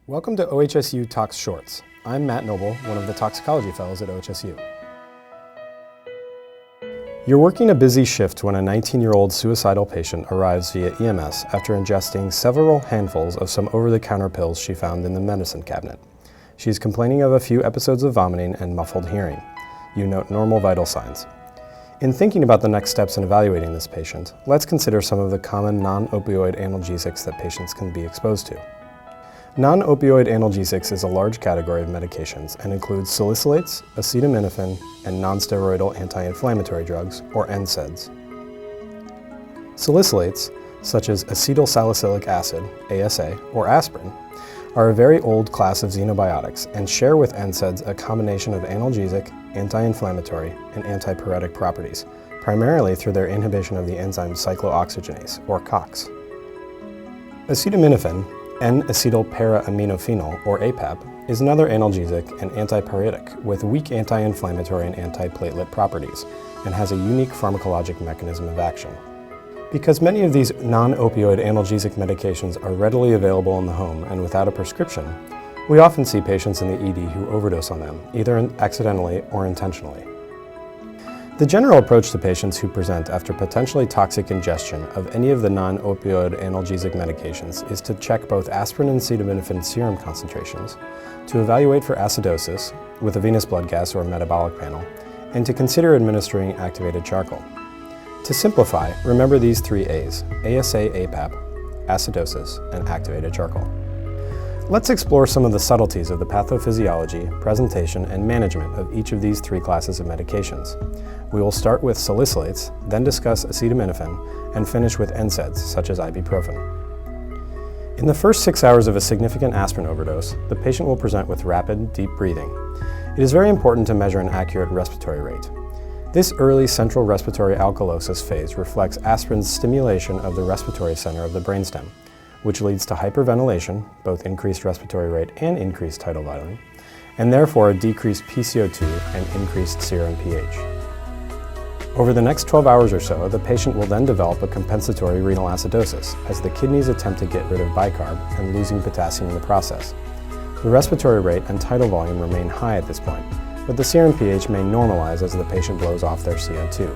Welcome to OHSU Tox Shorts. I'm Matt Noble, one of the toxicology fellows at OHSU. You're working a busy shift when a 19-year-old suicidal patient arrives via EMS after ingesting several handfuls of some over-the-counter pills she found in the medicine cabinet. She's complaining of a few episodes of vomiting and muffled hearing. You note normal vital signs. In thinking about the next steps in evaluating this patient, let's consider some of the common non-opioid analgesics that patients can be exposed to. Non-opioid analgesics is a large category of medications and includes salicylates, acetaminophen, and nonsteroidal anti-inflammatory drugs, or NSAIDs. Salicylates, such as acetyl salicylic acid, ASA, or aspirin, are a very old class of xenobiotics and share with NSAIDs a combination of analgesic, anti-inflammatory, and antipyretic properties, primarily through their inhibition of the enzyme cyclooxygenase, or COX. Acetaminophen, N-acetylparaminophenol, or APAP, is another analgesic and antipyretic with weak anti-inflammatory and antiplatelet properties and has a unique pharmacologic mechanism of action. Because many of these non-opioid analgesic medications are readily available in the home and without a prescription, we often see patients in the ED who overdose on them, either accidentally or intentionally. The general approach to patients who present after potentially toxic ingestion of any of the non-opioid analgesic medications is to check both aspirin and acetaminophen serum concentrations, to evaluate for acidosis with a venous blood gas or metabolic panel, and to consider administering activated charcoal. To simplify, remember these three A's: ASA, APAP, acidosis, and activated charcoal. Let's explore some of the subtleties of the pathophysiology, presentation, and management of each of these three classes of medications. We will start with salicylates, then discuss acetaminophen, and finish with NSAIDs, such as ibuprofen. In the first 6 hours of a significant aspirin overdose, the patient will present with rapid, deep breathing. It is very important to measure an accurate respiratory rate. This early central respiratory alkalosis phase reflects aspirin's stimulation of the respiratory center of the brainstem, which leads to hyperventilation, both increased respiratory rate and increased tidal volume, and therefore a decreased PCO2 and increased serum pH. Over the next 12 hours or so, the patient will then develop a compensatory renal acidosis as the kidneys attempt to get rid of bicarb and losing potassium in the process. The respiratory rate and tidal volume remain high at this point, but the serum pH may normalize as the patient blows off their CO2.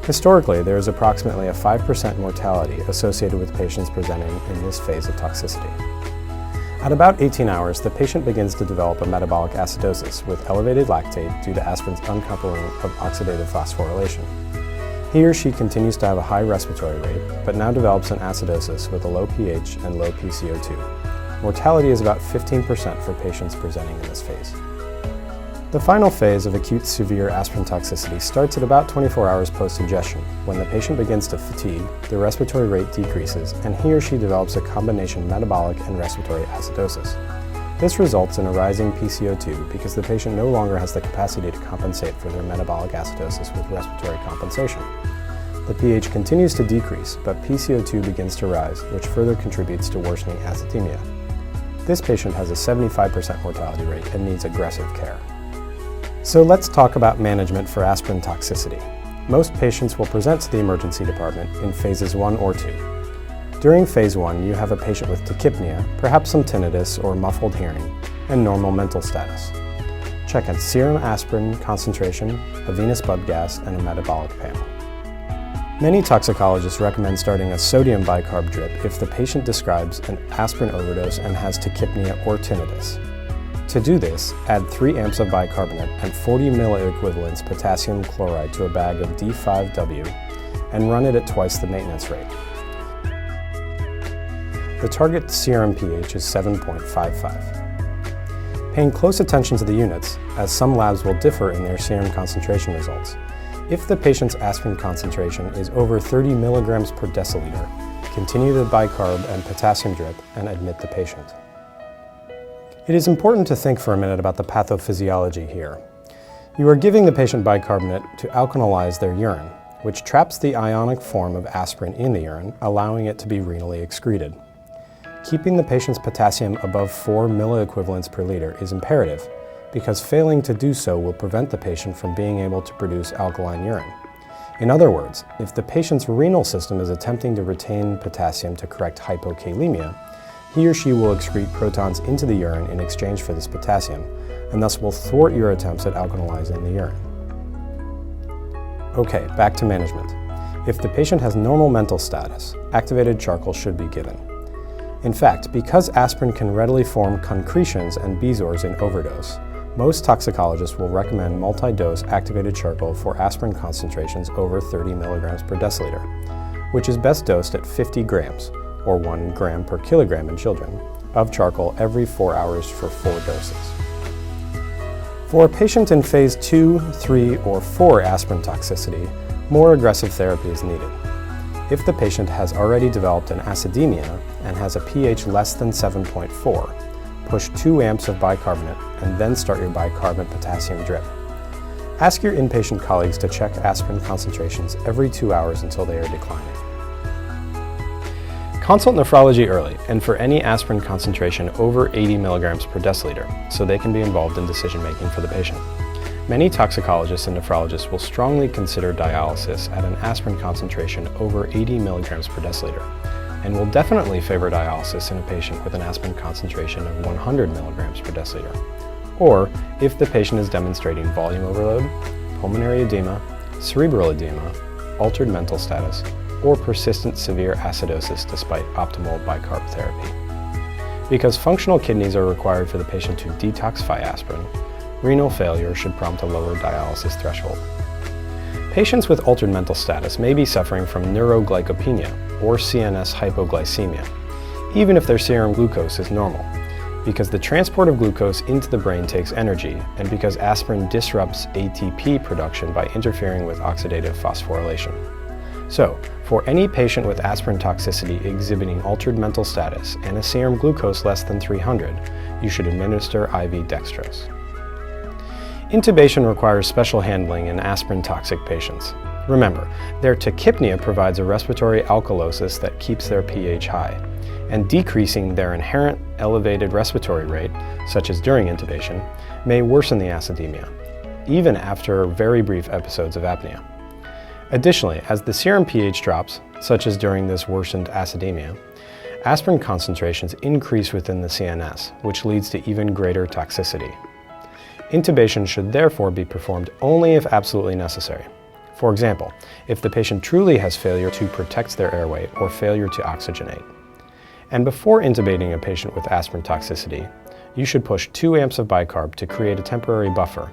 Historically, there is approximately a 5% mortality associated with patients presenting in this phase of toxicity. At about 18 hours, the patient begins to develop a metabolic acidosis with elevated lactate due to aspirin's uncoupling of oxidative phosphorylation. He or she continues to have a high respiratory rate, but now develops an acidosis with a low pH and low PCO2. Mortality is about 15% for patients presenting in this phase. The final phase of acute severe aspirin toxicity starts at about 24 hours post-ingestion, when the patient begins to fatigue, the respiratory rate decreases, and he or she develops a combination metabolic and respiratory acidosis. This results in a rising PCO2 because the patient no longer has the capacity to compensate for their metabolic acidosis with respiratory compensation. The pH continues to decrease, but PCO2 begins to rise, which further contributes to worsening acidemia. This patient has a 75% mortality rate and needs aggressive care. So let's talk about management for aspirin toxicity. Most patients will present to the emergency department in phases 1 or 2. During phase 1, you have a patient with tachypnea, perhaps some tinnitus or muffled hearing, and normal mental status. Check a serum aspirin concentration, a venous blood gas, and a metabolic panel. Many toxicologists recommend starting a sodium bicarb drip if the patient describes an aspirin overdose and has tachypnea or tinnitus. To do this, add 3 amps of bicarbonate and 40 milliequivalents potassium chloride to a bag of D5W and run it at twice the maintenance rate. The target serum pH is 7.55. Paying close attention to the units, as some labs will differ in their serum concentration results. If the patient's aspirin concentration is over 30 milligrams per deciliter, continue the bicarb and potassium drip and admit the patient. It is important to think for a minute about the pathophysiology here. You are giving the patient bicarbonate to alkalize their urine, which traps the ionic form of aspirin in the urine, allowing it to be renally excreted. Keeping the patient's potassium above 4 milliequivalents per liter is imperative, because failing to do so will prevent the patient from being able to produce alkaline urine. In other words, if the patient's renal system is attempting to retain potassium to correct hypokalemia, he or she will excrete protons into the urine in exchange for this potassium, and thus will thwart your attempts at alkalizing the urine. Okay, back to management. If the patient has normal mental status, activated charcoal should be given. In fact, because aspirin can readily form concretions and bezoars in overdose, most toxicologists will recommend multi-dose activated charcoal for aspirin concentrations over 30 milligrams per deciliter, which is best dosed at 50 grams, or 1 gram per kilogram in children, of charcoal every 4 hours for 4 doses. For a patient in phase 2, 3, or 4 aspirin toxicity, more aggressive therapy is needed. If the patient has already developed an acidemia and has a pH less than 7.4, push 2 amps of bicarbonate and then start your bicarbonate potassium drip. Ask your inpatient colleagues to check aspirin concentrations every 2 hours until they are declining. Consult nephrology early and for any aspirin concentration over 80 milligrams per deciliter so they can be involved in decision making for the patient. Many toxicologists and nephrologists will strongly consider dialysis at an aspirin concentration over 80 milligrams per deciliter, and will definitely favor dialysis in a patient with an aspirin concentration of 100 milligrams per deciliter, or if the patient is demonstrating volume overload, pulmonary edema, cerebral edema, altered mental status, or persistent severe acidosis despite optimal bicarb therapy. Because functional kidneys are required for the patient to detoxify aspirin, renal failure should prompt a lower dialysis threshold. Patients with altered mental status may be suffering from neuroglycopenia or CNS hypoglycemia, even if their serum glucose is normal, because the transport of glucose into the brain takes energy, and because aspirin disrupts ATP production by interfering with oxidative phosphorylation. So, for any patient with aspirin toxicity exhibiting altered mental status and a serum glucose less than 300, you should administer IV dextrose. Intubation requires special handling in aspirin-toxic patients. Remember, their tachypnea provides a respiratory alkalosis that keeps their pH high, and decreasing their inherent elevated respiratory rate, such as during intubation, may worsen the acidemia, even after very brief episodes of apnea. Additionally, as the serum pH drops, such as during this worsened acidemia, aspirin concentrations increase within the CNS, which leads to even greater toxicity. Intubation should therefore be performed only if absolutely necessary. For example, if the patient truly has failure to protect their airway or failure to oxygenate. And before intubating a patient with aspirin toxicity, you should push 2 amps of bicarb to create a temporary buffer,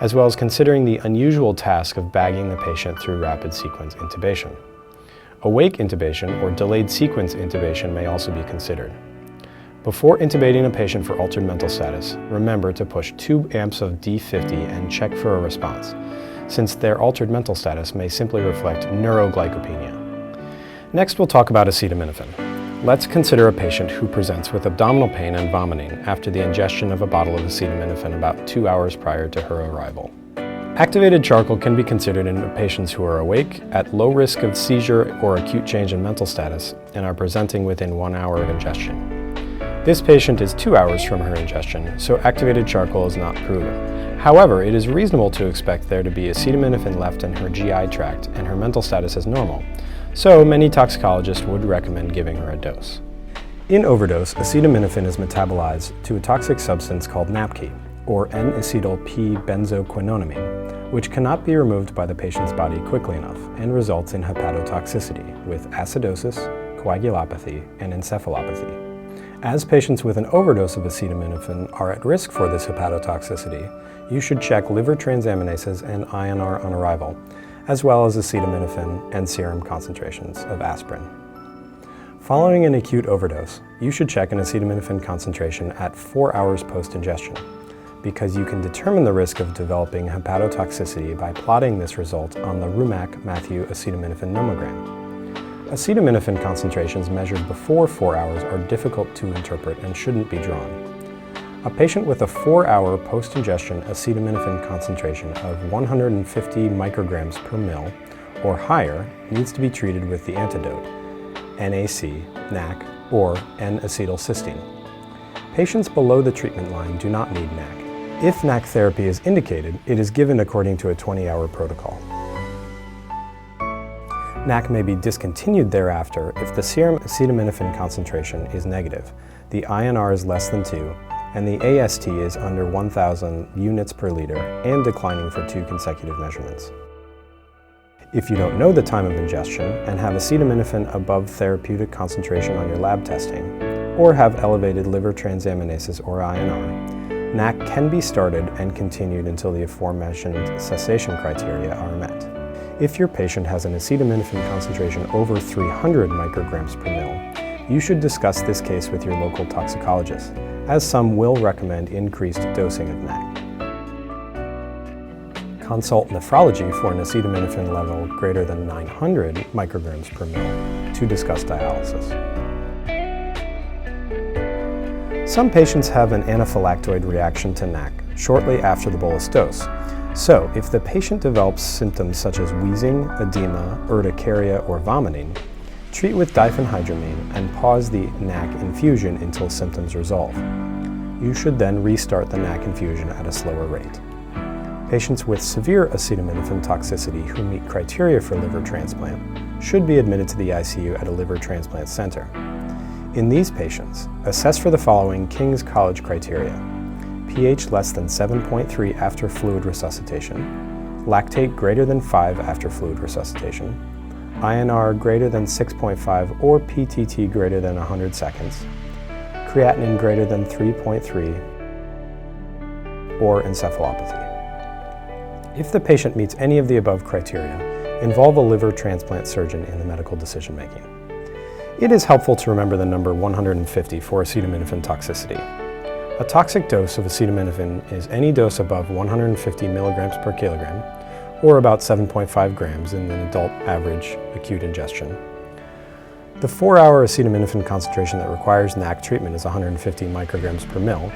as well as considering the unusual task of bagging the patient through rapid sequence intubation. Awake intubation or delayed sequence intubation may also be considered. Before intubating a patient for altered mental status, remember to push 2 amps of D50 and check for a response, since their altered mental status may simply reflect neuroglycopenia. Next, we'll talk about acetaminophen. Let's consider a patient who presents with abdominal pain and vomiting after the ingestion of a bottle of acetaminophen about 2 hours prior to her arrival. Activated charcoal can be considered in patients who are awake, at low risk of seizure or acute change in mental status, and are presenting within 1 hour of ingestion. This patient is 2 hours from her ingestion, so activated charcoal is not proven. However, it is reasonable to expect there to be acetaminophen left in her GI tract and her mental status is normal, so many toxicologists would recommend giving her a dose. In overdose, acetaminophen is metabolized to a toxic substance called NAPK, or N-acetyl-P-benzoquinonamine, which cannot be removed by the patient's body quickly enough and results in hepatotoxicity with acidosis, coagulopathy, and encephalopathy. As patients with an overdose of acetaminophen are at risk for this hepatotoxicity, you should check liver transaminases and INR on arrival, as well as acetaminophen and serum concentrations of aspirin. Following an acute overdose, you should check an acetaminophen concentration at 4 hours post-ingestion, because you can determine the risk of developing hepatotoxicity by plotting this result on the Rumack-Matthew acetaminophen nomogram. Acetaminophen concentrations measured before 4 hours are difficult to interpret and shouldn't be drawn. A patient with a 4-hour post-ingestion acetaminophen concentration of 150 micrograms per ml or higher needs to be treated with the antidote, NAC, NAC, or N-acetylcysteine. Patients below the treatment line do not need NAC. If NAC therapy is indicated, it is given according to a 20-hour protocol. NAC may be discontinued thereafter if the serum acetaminophen concentration is negative, the INR is less than 2, and the AST is under 1,000 units per liter and declining for 2 consecutive measurements. If you don't know the time of ingestion and have acetaminophen above therapeutic concentration on your lab testing, or have elevated liver transaminases or INR, NAC can be started and continued until the aforementioned cessation criteria are met. If your patient has an acetaminophen concentration over 300 micrograms per ml, you should discuss this case with your local toxicologist, as some will recommend increased dosing of NAC. Consult nephrology for an acetaminophen level greater than 900 micrograms per ml to discuss dialysis. Some patients have an anaphylactoid reaction to NAC shortly after the bolus dose. So, if the patient develops symptoms such as wheezing, edema, urticaria, or vomiting, treat with diphenhydramine and pause the NAC infusion until symptoms resolve. You should then restart the NAC infusion at a slower rate. Patients with severe acetaminophen toxicity who meet criteria for liver transplant should be admitted to the ICU at a liver transplant center. In these patients, assess for the following King's College criteria: pH less than 7.3 after fluid resuscitation, lactate greater than 5 after fluid resuscitation, INR greater than 6.5 or PTT greater than 100 seconds, creatinine greater than 3.3, or encephalopathy. If the patient meets any of the above criteria, involve a liver transplant surgeon in the medical decision-making. It is helpful to remember the number 150 for acetaminophen toxicity. A toxic dose of acetaminophen is any dose above 150 milligrams per kilogram, or about 7.5 grams in an adult average acute ingestion. The 4-hour acetaminophen concentration that requires NAC treatment is 150 micrograms per ml,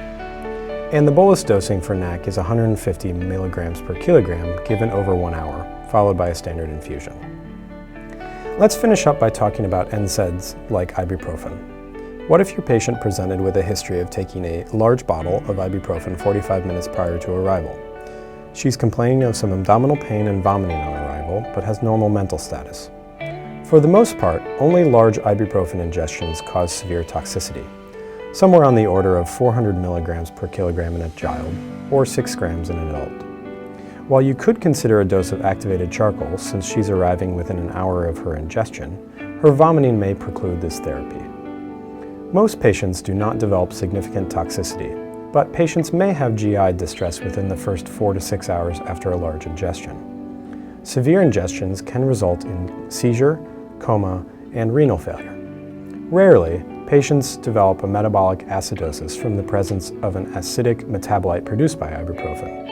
and the bolus dosing for NAC is 150 milligrams per kilogram given over 1 hour, followed by a standard infusion. Let's finish up by talking about NSAIDs like ibuprofen. What if your patient presented with a history of taking a large bottle of ibuprofen 45 minutes prior to arrival? She's complaining of some abdominal pain and vomiting on arrival, but has normal mental status. For the most part, only large ibuprofen ingestions cause severe toxicity, somewhere on the order of 400 milligrams per kilogram in a child, or 6 grams in an adult. While you could consider a dose of activated charcoal, since she's arriving within an hour of her ingestion, her vomiting may preclude this therapy. Most patients do not develop significant toxicity, but patients may have GI distress within the first 4 to 6 hours after a large ingestion. Severe ingestions can result in seizure, coma, and renal failure. Rarely, patients develop a metabolic acidosis from the presence of an acidic metabolite produced by ibuprofen.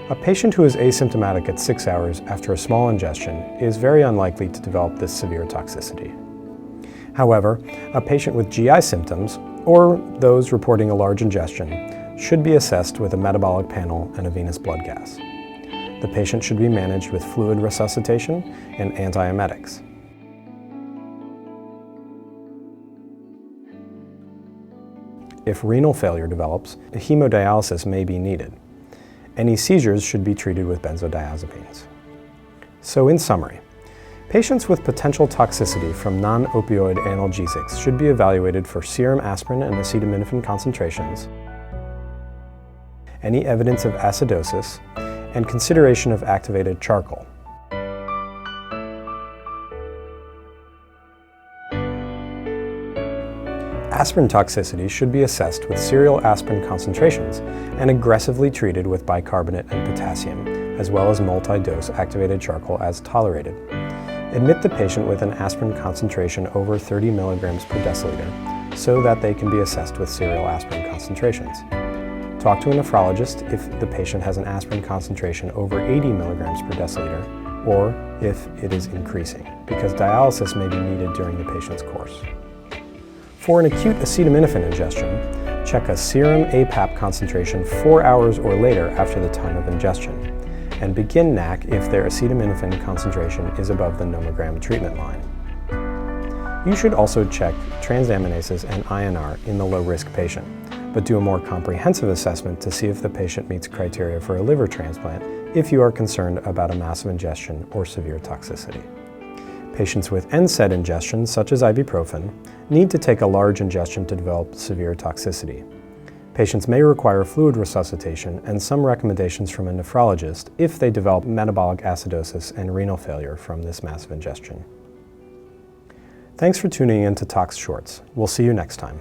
A patient who is asymptomatic at 6 hours after a small ingestion is very unlikely to develop this severe toxicity. However, a patient with GI symptoms, or those reporting a large ingestion, should be assessed with a metabolic panel and a venous blood gas. The patient should be managed with fluid resuscitation and antiemetics. If renal failure develops, a hemodialysis may be needed. Any seizures should be treated with benzodiazepines. So in summary, patients with potential toxicity from non-opioid analgesics should be evaluated for serum aspirin and acetaminophen concentrations, any evidence of acidosis, and consideration of activated charcoal. Aspirin toxicity should be assessed with serial aspirin concentrations and aggressively treated with bicarbonate and potassium, as well as multi-dose activated charcoal as tolerated. Admit the patient with an aspirin concentration over 30 milligrams per deciliter so that they can be assessed with serial aspirin concentrations. Talk to a nephrologist if the patient has an aspirin concentration over 80 milligrams per deciliter or if it is increasing, because dialysis may be needed during the patient's course. For an acute acetaminophen ingestion, check a serum APAP concentration 4 hours or later after the time of ingestion, and begin NAC if their acetaminophen concentration is above the nomogram treatment line. You should also check transaminases and INR in the low-risk patient, but do a more comprehensive assessment to see if the patient meets criteria for a liver transplant if you are concerned about a massive ingestion or severe toxicity. Patients with NSAID ingestion, such as ibuprofen, need to take a large ingestion to develop severe toxicity. Patients may require fluid resuscitation and some recommendations from a nephrologist if they develop metabolic acidosis and renal failure from this massive ingestion. Thanks for tuning in to Tox Shorts. We'll see you next time.